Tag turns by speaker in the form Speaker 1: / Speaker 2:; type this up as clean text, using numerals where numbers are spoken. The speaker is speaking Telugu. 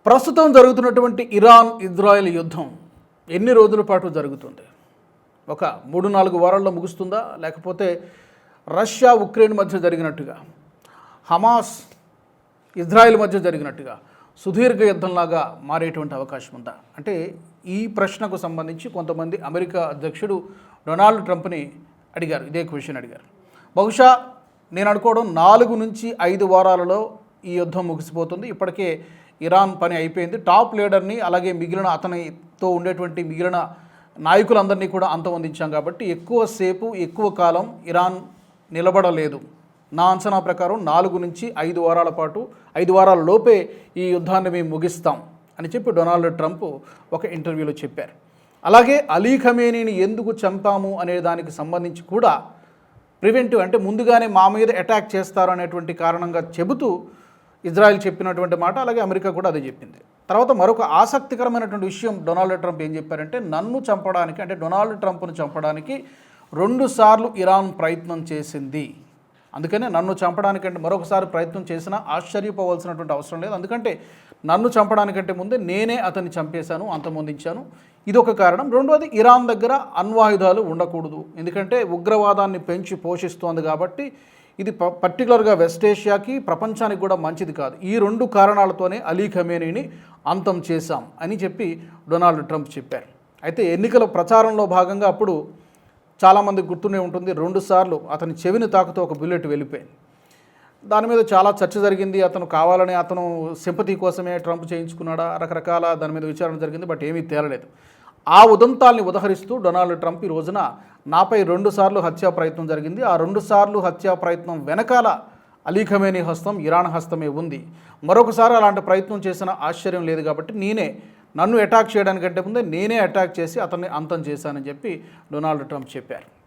Speaker 1: ప్రస్తుతం జరుగుతున్నటువంటి ఇరాన్ ఇజ్రాయెల్ యుద్ధం ఎన్ని రోజుల పాటు జరుగుతుంది? ఒక 3-4 వారాల్లో ముగుస్తుందా? లేకపోతే రష్యా ఉక్రెయిన్ మధ్య జరిగినట్టుగా, హమాస్ ఇజ్రాయెల్ మధ్య జరిగినట్టుగా సుదీర్ఘ యుద్ధంలాగా మారేటువంటి అవకాశం ఉందా? అంటే ఈ ప్రశ్నకు సంబంధించి కొంతమంది అమెరికా అధ్యక్షుడు డొనాల్డ్ ట్రంప్ని అడిగారు, ఇదే క్వశ్చన్ అడిగారు. బహుశా నేను అనుకోవడం 4 నుంచి 5 వారాలలో ఈ యుద్ధం ముగిసిపోతుంది. ఇప్పటికే ఇరాన్ పని అయిపోయింది. టాప్ లీడర్ని అలాగే మిగిలిన అతనితో ఉండేటువంటి మిగిలిన నాయకులందరినీ కూడా అంతమొందించాం కాబట్టి ఎక్కువసేపు ఎక్కువ కాలం ఇరాన్ నిలబడలేదు. నా అంచనా ప్రకారం 4 నుంచి 5 వారాల పాటు 5 వారాల లోపే ఈ యుద్ధాన్ని మేము ముగిస్తాం అని చెప్పి డొనాల్డ్ ట్రంప్ ఒక ఇంటర్వ్యూలో చెప్పారు. అలాగే అలీ ఖమేనీని ఎందుకు చంపాము అనే దానికి సంబంధించి కూడా ప్రివెంటివ్, అంటే ముందుగానే మా మీద అటాక్ చేస్తారు అనేటువంటి కారణంగా చెబుతూ ఇజ్రాయెల్ చెప్పినటువంటి మాట, అలాగే అమెరికా కూడా అదే చెప్పింది. తర్వాత మరొక ఆసక్తికరమైనటువంటి విషయం డొనాల్డ్ ట్రంప్ ఏం చెప్పారంటే, నన్ను చంపడానికి, అంటే డొనాల్డ్ ట్రంప్ను చంపడానికి 2 సార్లు ఇరాన్ ప్రయత్నం చేసింది. అందుకనే నన్ను చంపడానికంటే మరొకసారి ప్రయత్నం చేసినా ఆశ్చర్యపోవాల్సినటువంటి అవసరం లేదు. ఎందుకంటే నన్ను చంపడానికంటే ముందే నేనే అతన్ని చంపేశాను, అంతమొందించాను. ఇదొక కారణం. రెండోది, ఇరాన్ దగ్గర అణ్వాయుధాలు ఉండకూడదు, ఎందుకంటే ఉగ్రవాదాన్ని పెంచి పోషిస్తోంది కాబట్టి ఇది పర్టికులర్గా వెస్ట్ ఏషియాకి, ప్రపంచానికి కూడా మంచిది కాదు. ఈ 2 కారణాలతోనే అలీ ఖమేనీని అంతం చేశాం అని చెప్పి డొనాల్డ్ ట్రంప్ చెప్పారు. అయితే ఎన్నికల ప్రచారంలో భాగంగా అప్పుడు చాలామంది గుర్తునే ఉంటుంది, 2 సార్లు అతని చెవిని తాకుతూ ఒక బుల్లెట్ వెళ్ళిపోయింది. దాని మీద చాలా చర్చ జరిగింది. అతను కావాలని, అతను సింపతి కోసమే ట్రంప్ చేయించుకున్నాడా, రకరకాల దాని మీద విచారణ జరిగింది. బట్ ఏమీ తేలలేదు. ఆ ఉదంతాల్ని ఉదహరిస్తూ డొనాల్డ్ ట్రంప్ ఈ రోజున నాపై 2 సార్లు హత్యా ప్రయత్నం జరిగింది, ఆ 2 సార్లు హత్యా ప్రయత్నం వెనకాల అలీ ఖమేనీ హస్తం, ఇరాన్ హస్తమే ఉంది, మరొకసారి అలాంటి ప్రయత్నం చేసిన ఆశ్చర్యం లేదు కాబట్టి నన్ను అటాక్ చేయడానికంటే ముందే నేనే అటాక్ చేసి అతన్ని అంతం చేశానని చెప్పి డొనాల్డ్ ట్రంప్ చెప్పారు.